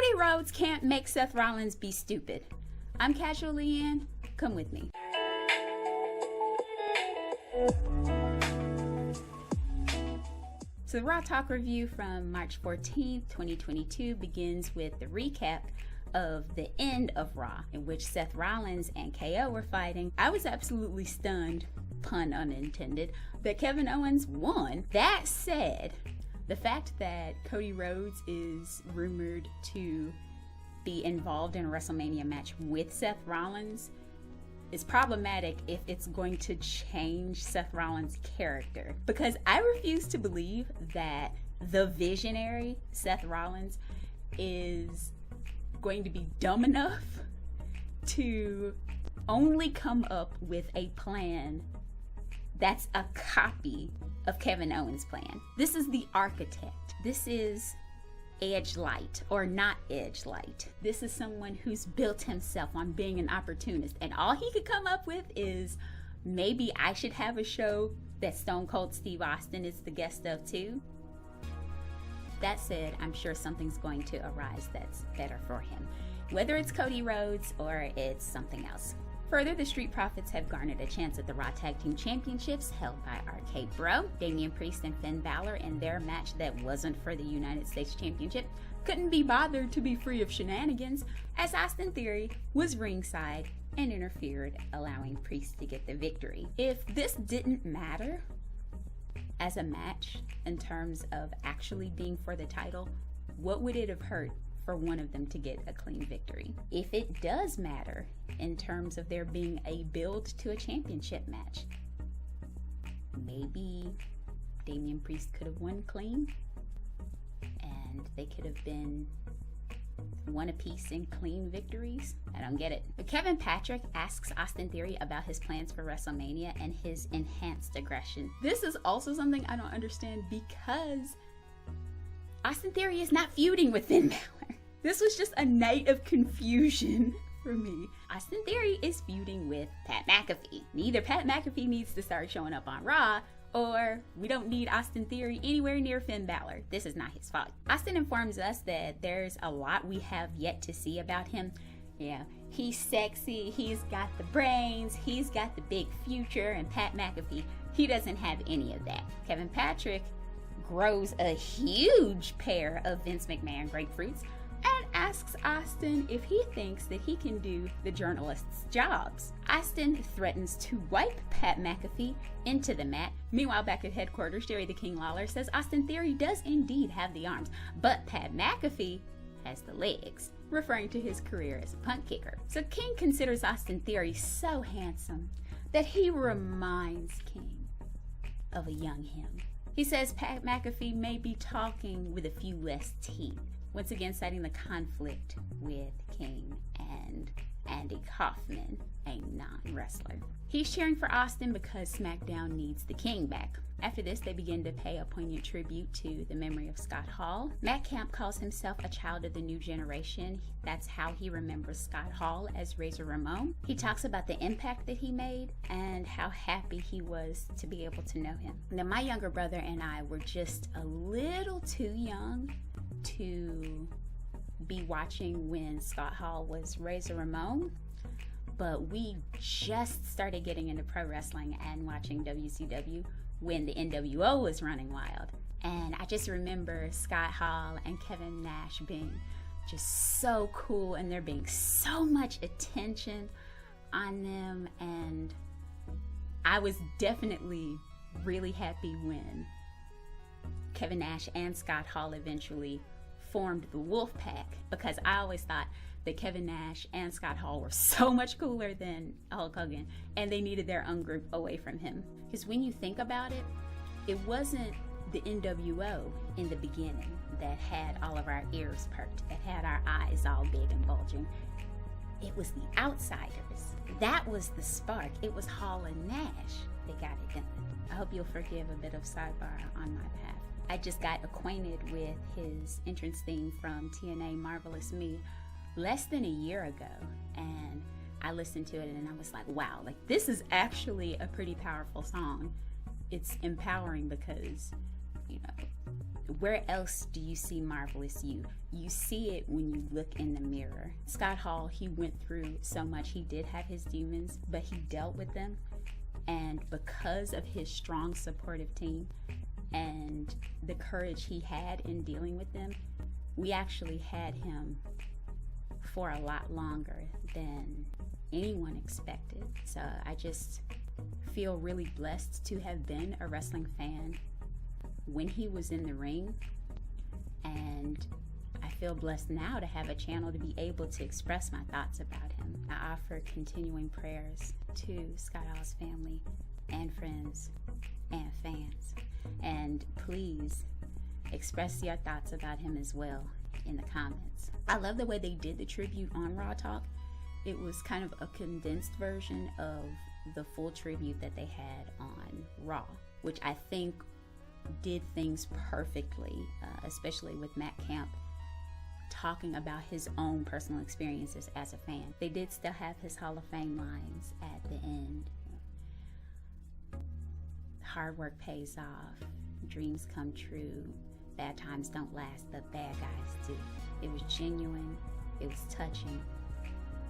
Cody Rhodes can't make Seth Rollins be stupid. I'm Casualeann. Come with me. So the Raw Talk review from March 14th, 2022 begins with the recap of the end of Raw, in which Seth Rollins and KO were fighting. I was absolutely stunned, pun unintended, that Kevin Owens won. That said, the fact that Cody Rhodes is rumored to be involved in a WrestleMania match with Seth Rollins is problematic if it's going to change Seth Rollins' character. Because I refuse to believe that the visionary Seth Rollins is going to be dumb enough to only come up with a plan that's a copy of Kevin Owens' plan. This is the architect. This is Edge Light, or not Edge Light. This is someone who's built himself on being an opportunist, and all he could come up with is, maybe I should have a show that Stone Cold Steve Austin is the guest of too. That said, I'm sure something's going to arise that's better for him, whether it's Cody Rhodes or it's something else. Further, the Street Profits have garnered a chance at the Raw Tag Team Championships held by Arcade Bro. Damian Priest and Finn Balor, in their match that wasn't for the United States Championship, couldn't be bothered to be free of shenanigans, as Austin Theory was ringside and interfered, allowing Priest to get the victory. If this didn't matter as a match in terms of actually being for the title, what would it have hurt for one of them to get a clean victory? If it does matter in terms of there being a build to a championship match, maybe Damian Priest could have won clean and they could have been one apiece in clean victories. I don't get it. But Kevin Patrick asks Austin Theory about his plans for WrestleMania and his enhanced aggression. This is also something I don't understand, because Austin Theory is not feuding with Finn Balor. This was just a night of confusion for me. Austin Theory is feuding with Pat McAfee. Either Pat McAfee needs to start showing up on Raw, or we don't need Austin Theory anywhere near Finn Balor. This is not his fault. Austin informs us that there's a lot we have yet to see about him. Yeah, he's sexy, he's got the brains, he's got the big future, and Pat McAfee, he doesn't have any of that. Kevin Patrick grows a huge pair of Vince McMahon grapefruits and asks Austin if he thinks that he can do the journalist's jobs. Austin threatens to wipe Pat McAfee into the mat. Meanwhile, back at headquarters, Jerry the King Lawler says Austin Theory does indeed have the arms, but Pat McAfee has the legs, referring to his career as a punt kicker. So King considers Austin Theory so handsome that he reminds King of a young him. He says Pat McAfee may be talking with a few less teeth, once again citing the conflict with King and Andy Kaufman, a non-wrestler. He's cheering for Austin because SmackDown needs the King back. After this, they begin to pay a poignant tribute to the memory of Scott Hall. Matt Camp calls himself a child of the new generation. That's how he remembers Scott Hall as Razor Ramon. He talks about the impact that he made and how happy he was to be able to know him. Now, my younger brother and I were just a little too young to be watching when Scott Hall was Razor Ramon, but we just started getting into pro wrestling and watching WCW when the NWO was running wild. And I just remember Scott Hall and Kevin Nash being just so cool, and there being so much attention on them, and I was definitely really happy when Kevin Nash and Scott Hall eventually formed the Wolfpack, because I always thought that Kevin Nash and Scott Hall were so much cooler than Hulk Hogan, and they needed their own group away from him. Because when you think about it, it wasn't the NWO in the beginning that had all of our ears perked, that had our eyes all big and bulging. It was the Outsiders. That was the spark. It was Hall and Nash that got it done. I hope you'll forgive a bit of sidebar on my behalf. I just got acquainted with his entrance theme from TNA Marvelous Me less than a year ago, and I listened to it and I was like, wow, like this is actually a pretty powerful song. It's empowering because, you know, Where else do you see marvelous you? You see it when you look in the mirror. Scott Hall, he went through so much. He did have his demons, but he dealt with them. And because of his strong supportive team and the courage he had in dealing with them, we actually had him for a lot longer than anyone expected. So I just feel really blessed to have been a wrestling fan when he was in the ring, and I feel blessed now to have a channel to be able to express my thoughts about him. I offer continuing prayers to Scott Hall's family and friends and fans, and please express your thoughts about him as well in the comments. I love the way they did the tribute on Raw Talk. It was kind of a condensed version of the full tribute that they had on Raw, which I think did things perfectly, especially with Matt Camp talking about his own personal experiences as a fan. They did still have his Hall of Fame lines at the end. Hard work pays off, dreams come true, bad times don't last, but bad guys do. It was genuine, it was touching,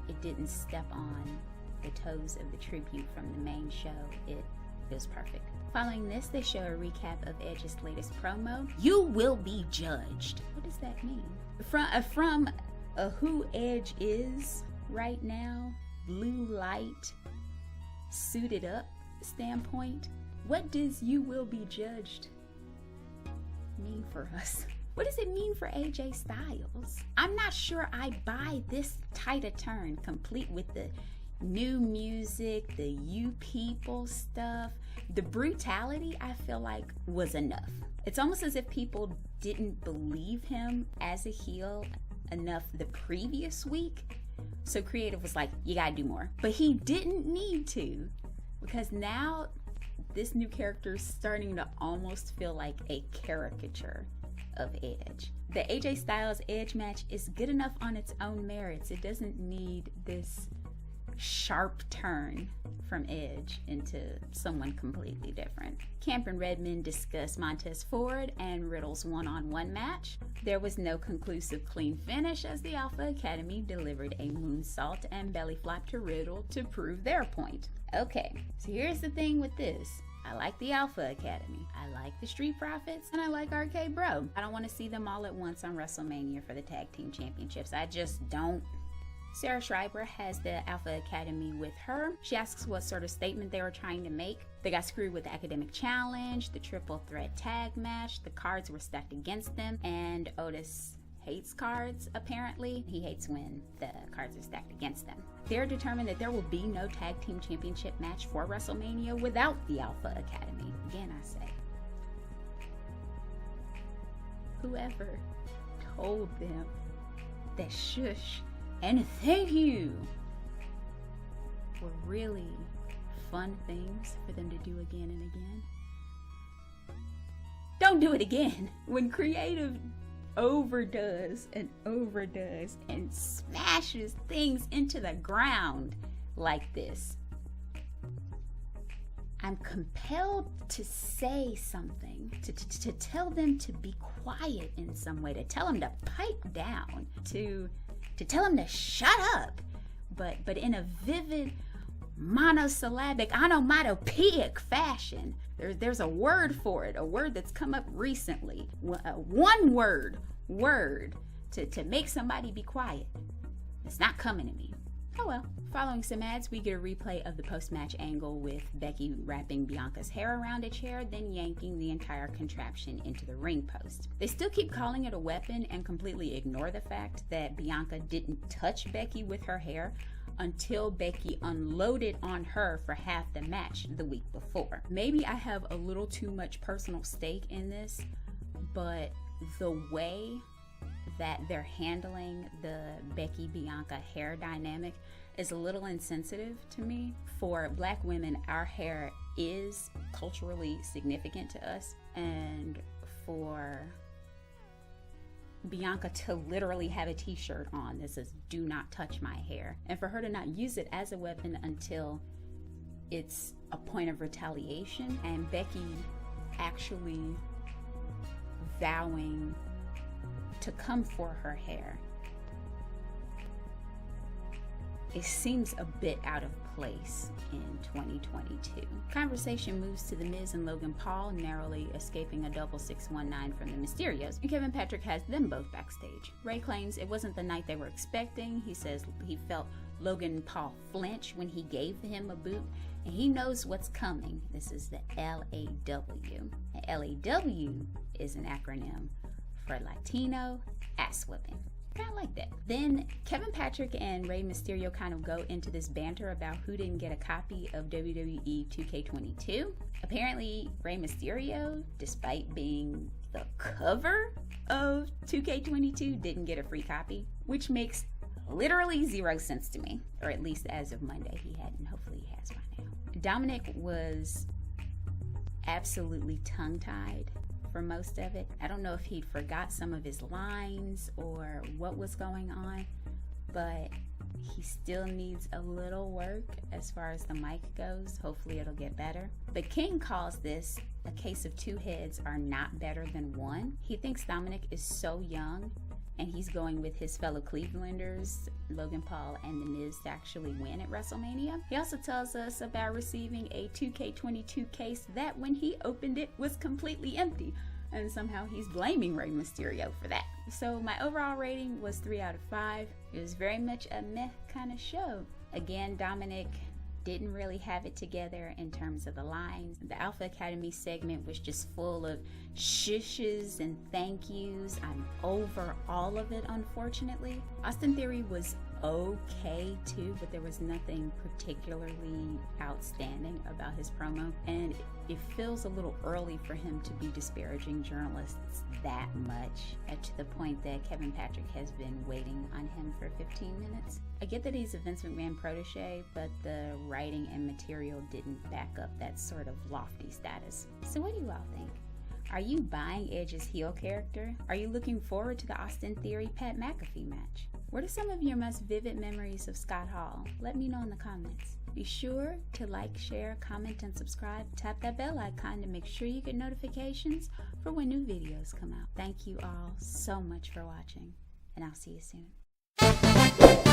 it didn't step on the toes of the tribute from the main show. It was perfect. Following this, they show a recap of Edge's latest promo. You will be judged. What does that mean? From who Edge is right now, blue light, suited up standpoint, what does you will be judged mean for us? What does it mean for AJ Styles? I'm not sure I buy this tight a turn, complete with the new music, the you people stuff. The brutality, I feel like, was enough. It's almost as if people didn't believe him as a heel enough the previous week. So creative was like, you gotta do more. But he didn't need to, because now this new character is starting to almost feel like a caricature of Edge. The AJ Styles Edge match is good enough on its own merits. It doesn't need this sharp turn from Edge into someone completely different. Camp and Redmond discuss Montez Ford and Riddle's one-on-one match. There was no conclusive clean finish as the Alpha Academy delivered a moonsault and belly flop to Riddle to prove their point. Okay, so here's the thing with this. I like the Alpha Academy, I like the Street Profits, and I like RK Bro. I don't want to see them all at once on WrestleMania for the Tag Team Championships. I just don't. Sarah Schreiber has the Alpha Academy with her. She asks what sort of statement they were trying to make. They got screwed with the Academic Challenge, the Triple Threat Tag Match, the cards were stacked against them, and Otis hates cards, apparently. He hates when the cards are stacked against them. They're determined that there will be no Tag Team Championship match for WrestleMania without the Alpha Academy. Again, I say, whoever told them that shush and thank you were really fun things for them to do again and again, don't do it again. When creative overdoes and smashes things into the ground like this, I'm compelled to say something, to tell them to be quiet in some way, to tell them to pipe down, to tell them to shut up, but in a vivid, monosyllabic, onomatopoeic fashion. There's a word for it, a word that's come up recently. One word to make somebody be quiet. It's not coming to me. Oh well. Following some ads, we get a replay of the post-match angle with Becky wrapping Bianca's hair around a chair, then yanking the entire contraption into the ring post. They still keep calling it a weapon and completely ignore the fact that Bianca didn't touch Becky with her hair until Becky unloaded on her for half the match the week before. Maybe I have a little too much personal stake in this, but the way that they're handling the Becky-Bianca hair dynamic is a little insensitive to me. For Black women, our hair is culturally significant to us, and for Bianca to literally have a t-shirt on that says "do not touch my hair," and for her to not use it as a weapon until it's a point of retaliation, and Becky actually vowing to come for her hair. It seems a bit out of place in 2022. Conversation moves to The Miz and Logan Paul narrowly escaping a double 619 from the Mysterios, and Kevin Patrick has them both backstage. Ray claims it wasn't the night they were expecting. He says he felt Logan Paul flinch when he gave him a boot, and he knows what's coming. This is the LAW. And LAW is an acronym for Latino ass whipping. Kind of like that. Then Kevin Patrick and Rey Mysterio kind of go into this banter about who didn't get a copy of WWE 2K22. Apparently, Rey Mysterio, despite being the cover of 2K22, didn't get a free copy, which makes literally zero sense to me, or at least as of Monday he hadn't. Hopefully he has by now. Dominic was absolutely tongue-tied for most of it. I don't know if he'd forgot some of his lines or what was going on, but he still needs a little work as far as the mic goes. Hopefully it'll get better. The King calls this a case of two heads are not better than one. He thinks Dominic is so young, and he's going with his fellow Clevelanders, Logan Paul and The Miz, to actually win at WrestleMania. He also tells us about receiving a 2K22 case that when he opened it was completely empty, and somehow he's blaming Rey Mysterio for that. So my overall rating was 3 out of 5. It was very much a meh kind of show. Again, Dominic didn't really have it together in terms of the lines. The Alpha Academy segment was just full of shushes and thank yous. I'm over all of it, unfortunately. Austin Theory was okay too, but there was nothing particularly outstanding about his promo, and it feels a little early for him to be disparaging journalists that much, to the point that Kevin Patrick has been waiting on him for 15 minutes. I get that he's a Vince McMahon protege, but the writing and material didn't back up that sort of lofty status. So what do you all think? Are you buying Edge's heel character? Are you looking forward to the Austin Theory-Pat McAfee match? What are some of your most vivid memories of Scott Hall? Let me know in the comments. Be sure to like, share, comment, and subscribe. Tap that bell icon to make sure you get notifications for when new videos come out. Thank you all so much for watching, and I'll see you soon.